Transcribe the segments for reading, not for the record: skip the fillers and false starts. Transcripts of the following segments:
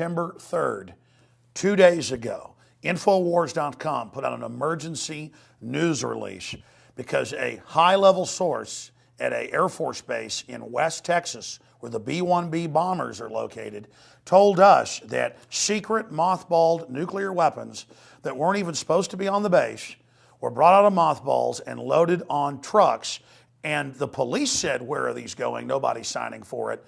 September 3rd, 2 days ago, Infowars.com put out an emergency news release because a high-level source at an Air Force base in West Texas, where the B-1B bombers are located, told us that secret mothballed nuclear weapons that weren't even supposed to be on the base were brought out of mothballs and loaded on trucks. And the police said, "Where are these going?" Nobody's signing for it.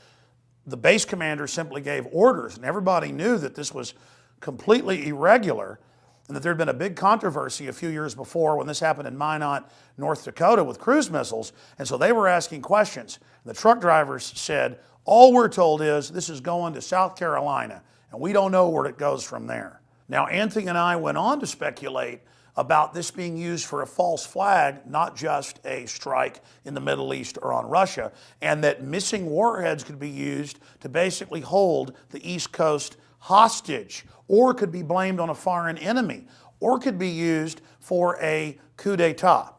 The base commander simply gave orders, and everybody knew that this was completely irregular and that there had been a big controversy a few years before when this happened in Minot, North Dakota with cruise missiles. And so they were asking questions. The truck drivers said, "All we're told is this is going to South Carolina, and we don't know where it goes from there." Now, Anthony and I went on to speculate about this being used for a false flag, not just a strike in the Middle East or on Russia, and that missing warheads could be used to basically hold the East Coast hostage, or could be blamed on a foreign enemy, or could be used for a coup d'etat.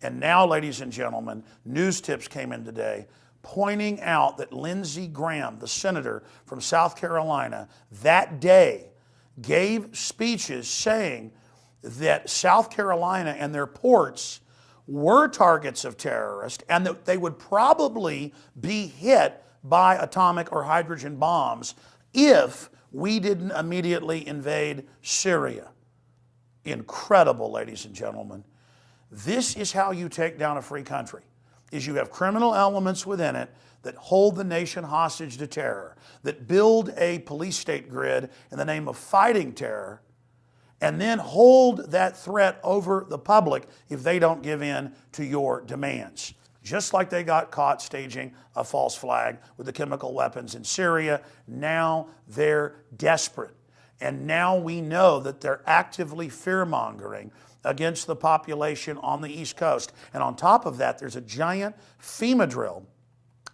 And now, ladies and gentlemen, news tips came in today pointing out that Lindsey Graham, the senator from South Carolina, that day gave speeches saying that South Carolina and their ports were targets of terrorists and that they would probably be hit by atomic or hydrogen bombs if we didn't immediately invade Syria. Incredible, ladies and gentlemen. This is how you take down a free country, is you have criminal elements within it that hold the nation hostage to terror, that build a police state grid in the name of fighting terror, and then hold that threat over the public if they don't give in to your demands. Just like they got caught staging a false flag with the chemical weapons in Syria, now they're desperate. And now we know that they're actively fear-mongering against the population on the East Coast. And on top of that, there's a giant FEMA drill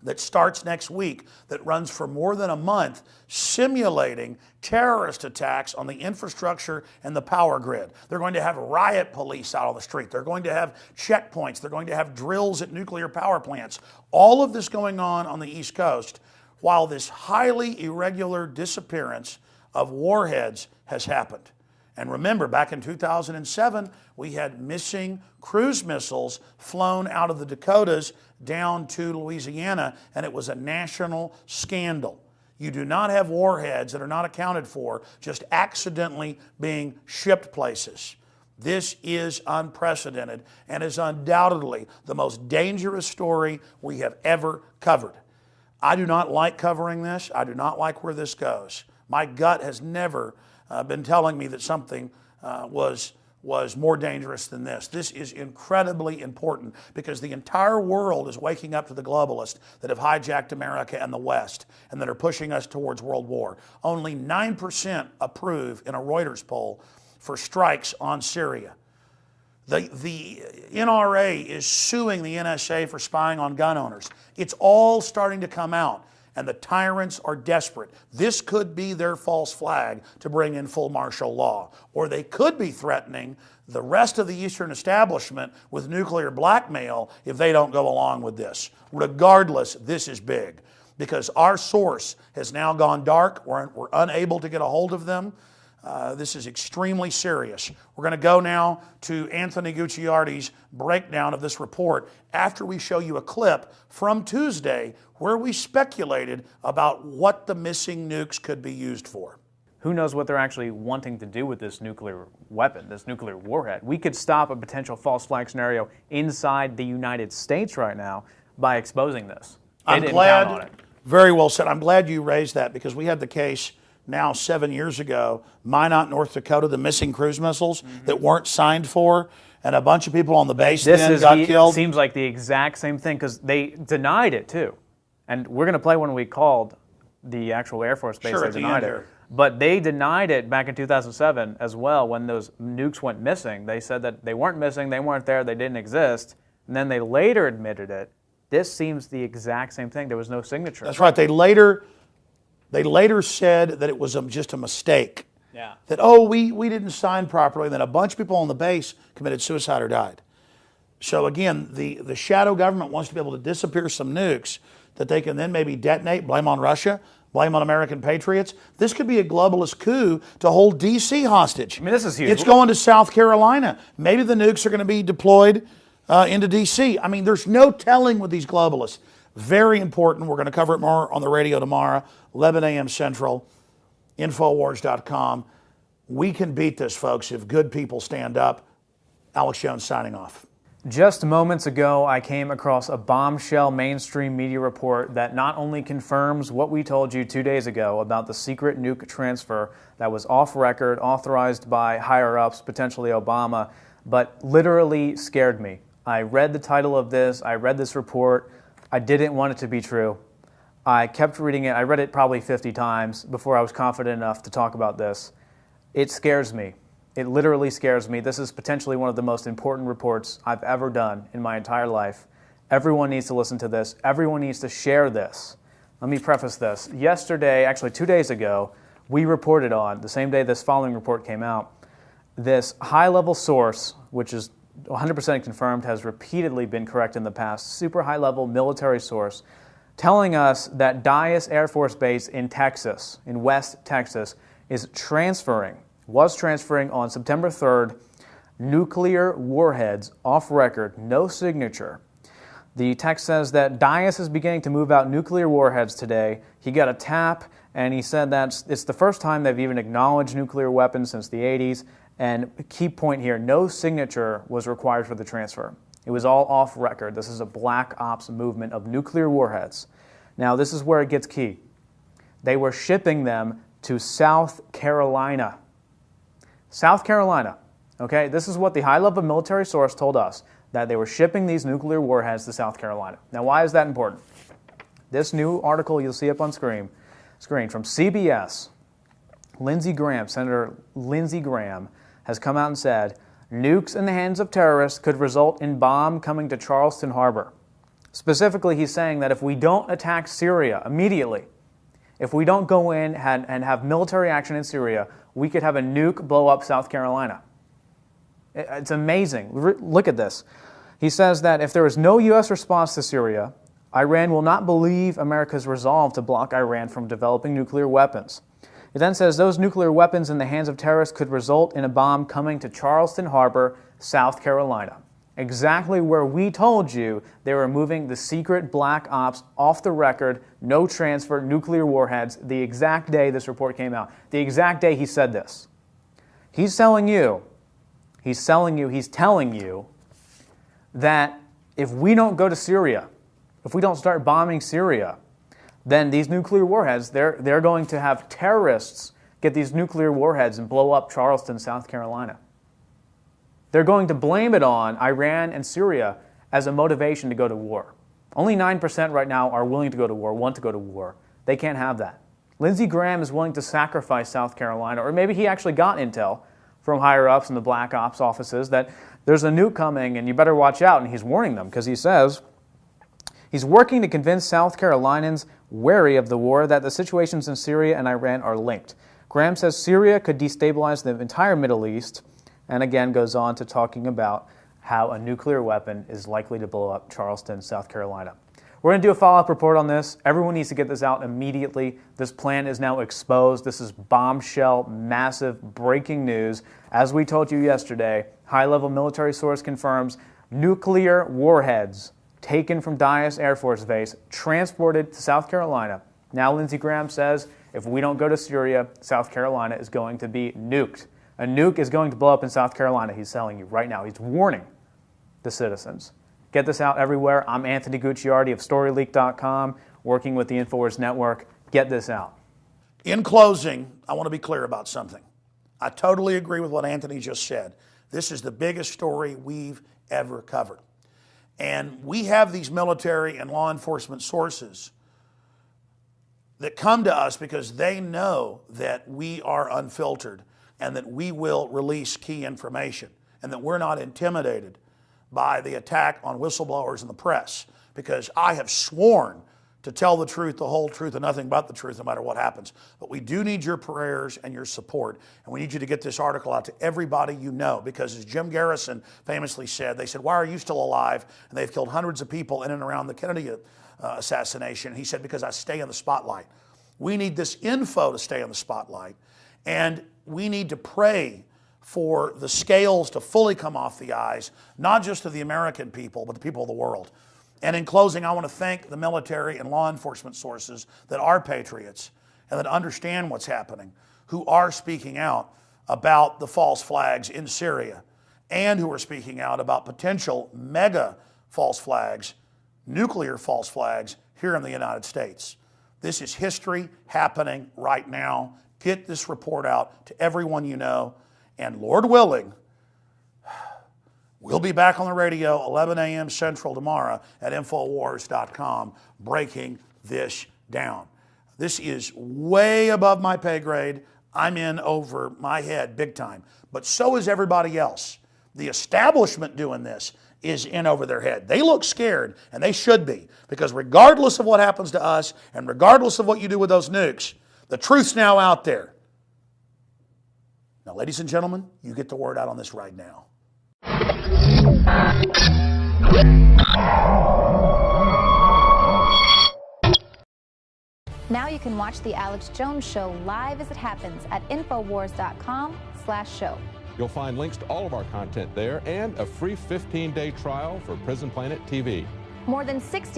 that starts next week that runs for more than a month, simulating terrorist attacks on the infrastructure and the power grid. They're going to have riot police out on the street. They're going to have checkpoints. They're going to have drills at nuclear power plants. All of this going on the East Coast while this highly irregular disappearance of warheads has happened. And remember, back in 2007, we had missing cruise missiles flown out of the Dakotas down to Louisiana, and it was a national scandal. You do not have warheads that are not accounted for just accidentally being shipped places. This is unprecedented and is undoubtedly the most dangerous story we have ever covered. I do not like covering this. I do not like where this goes. My gut has never been telling me that something was more dangerous than this. This is incredibly important because the entire world is waking up to the globalists that have hijacked America and the West and that are pushing us towards world war. Only 9% approve in a Reuters poll for strikes on Syria. The NRA is suing the NSA for spying on gun owners. It's all starting to come out. And the tyrants are desperate. This could be their false flag to bring in full martial law. Or they could be threatening the rest of the Eastern establishment with nuclear blackmail if they don't go along with this. Regardless, this is big because our source has now gone dark. We're unable to get a hold of them. This is extremely serious. We're going to go now to Anthony Gucciardi's breakdown of this report after we show you a clip from Tuesday where we speculated about what the missing nukes could be used for. Who knows what they're actually wanting to do with this nuclear weapon, this nuclear warhead. We could stop a potential false flag scenario inside the United States right now by exposing this. I'm glad, very well said. I'm glad you raised that because we had the case now 7 years ago, Minot, North Dakota, the missing cruise missiles that weren't signed for, and a bunch of people on the base then got killed. Seems like the exact same thing because they denied it too. And we're going to play when we called the actual Air Force base. Sure, they denied it. But they denied it back in 2007 as well when those nukes went missing. They said that they weren't missing, they weren't there, they didn't exist. And then they later admitted it. This seems the exact same thing. There was no signature. That's right. They later said that it was just a mistake. Yeah. That, oh, we didn't sign properly. And then a bunch of people on the base committed suicide or died. So again, the shadow government wants to be able to disappear some nukes that they can then maybe detonate, blame on Russia, blame on American patriots. This could be a globalist coup to hold D.C. hostage. I mean, this is huge. It's going to South Carolina. Maybe the nukes are going to be deployed into D.C. I mean, there's no telling with these globalists. Very important. We're going to cover it more on the radio tomorrow, 11 a.m. Central, Infowars.com. We can beat this, folks, if good people stand up. Alex Jones signing off. Just moments ago, I came across a bombshell mainstream media report that not only confirms what we told you 2 days ago about the secret nuke transfer that was off record, authorized by higher-ups, potentially Obama, but literally scared me. I read the title of this, I read this report, I didn't want it to be true. I kept reading it, I read it probably 50 times before I was confident enough to talk about this. It scares me. It literally scares me. This is potentially one of the most important reports I've ever done in my entire life. Everyone needs to listen to this. Everyone needs to share this. Let me preface this. Yesterday, actually 2 days ago, we reported on, the same day this following report came out, this high-level source, which is 100% confirmed, has repeatedly been correct in the past, super high-level military source, telling us that Dyess Air Force Base in Texas, in West Texas, was transferring on September 3rd nuclear warheads off record, no signature. The text says that Dyess is beginning to move out nuclear warheads today. He got a tap, and he said that it's the first time they've even acknowledged nuclear weapons since the 80s. And key point here, no signature was required for the transfer. It was all off record. This is a black ops movement of nuclear warheads. Now, this is where it gets key. They were shipping them to South Carolina. South Carolina, okay? This is what the high-level military source told us, that they were shipping these nuclear warheads to South Carolina. Now, why is that important? This new article you'll see up on screen from CBS, Senator Lindsey Graham, has come out and said, nukes in the hands of terrorists could result in bomb coming to Charleston Harbor. Specifically, he's saying that if we don't attack Syria immediately, if we don't go in and have military action in Syria, we could have a nuke blow up South Carolina. It's amazing. Look at this. He says that if there is no U.S. response to Syria, Iran will not believe America's resolve to block Iran from developing nuclear weapons. It then says those nuclear weapons in the hands of terrorists could result in a bomb coming to Charleston Harbor, South Carolina. Exactly where we told you they were moving the secret black ops off the record, no transfer, nuclear warheads, the exact day this report came out, the exact day he said this. He's telling you that if we don't go to Syria, if we don't start bombing Syria, then these nuclear warheads, they're going to have terrorists get these nuclear warheads and blow up Charleston, South Carolina. They're going to blame it on Iran and Syria as a motivation to go to war. Only 9% right now are willing to go to war, want to go to war. They can't have that. Lindsey Graham is willing to sacrifice South Carolina, or maybe he actually got intel from higher-ups in the black ops offices that there's a nuke coming and you better watch out, and he's warning them because he says he's working to convince South Carolinians wary of the war that the situations in Syria and Iran are linked. Graham says Syria could destabilize the entire Middle East, and again goes on to talking about how a nuclear weapon is likely to blow up Charleston, South Carolina. We're going to do a follow-up report on this. Everyone needs to get this out immediately. This plan is now exposed. This is bombshell, massive, breaking news. As we told you yesterday, high-level military source confirms nuclear warheads taken from Dyess Air Force Base, transported to South Carolina. Now Lindsey Graham says if we don't go to Syria, South Carolina is going to be nuked. A nuke is going to blow up in South Carolina, he's telling you right now. He's warning the citizens. Get this out everywhere. I'm Anthony Gucciardi of StoryLeak.com, working with the InfoWars Network. Get this out. In closing, I want to be clear about something. I totally agree with what Anthony just said. This is the biggest story we've ever covered. And we have these military and law enforcement sources that come to us because they know that we are unfiltered and that we will release key information and that we're not intimidated by the attack on whistleblowers in the press, because I have sworn to tell the truth, the whole truth, and nothing but the truth, no matter what happens. But we do need your prayers and your support, and we need you to get this article out to everybody you know, because as Jim Garrison famously said, they said, why are you still alive? And they've killed hundreds of people in and around the Kennedy assassination. He said, because I stay in the spotlight. We need this info to stay in the spotlight. And we need to pray for the scales to fully come off the eyes, not just of the American people, but the people of the world. And in closing, I want to thank the military and law enforcement sources that are patriots and that understand what's happening, who are speaking out about the false flags in Syria, and who are speaking out about potential mega false flags, nuclear false flags here in the United States. This is history happening right now. Get this report out to everyone you know, and Lord willing, we'll be back on the radio 11 a.m. Central tomorrow at Infowars.com breaking this down. This is way above my pay grade. I'm in over my head big time, but so is everybody else. The establishment doing this is in over their head. They look scared, and they should be, because regardless of what happens to us and regardless of what you do with those nukes, the truth's now out there. Now, ladies and gentlemen, you get the word out on this right now. Now you can watch The Alex Jones Show live as it happens at Infowars.com/show. You'll find links to all of our content there and a free 15-day trial for Prison Planet TV. More than 60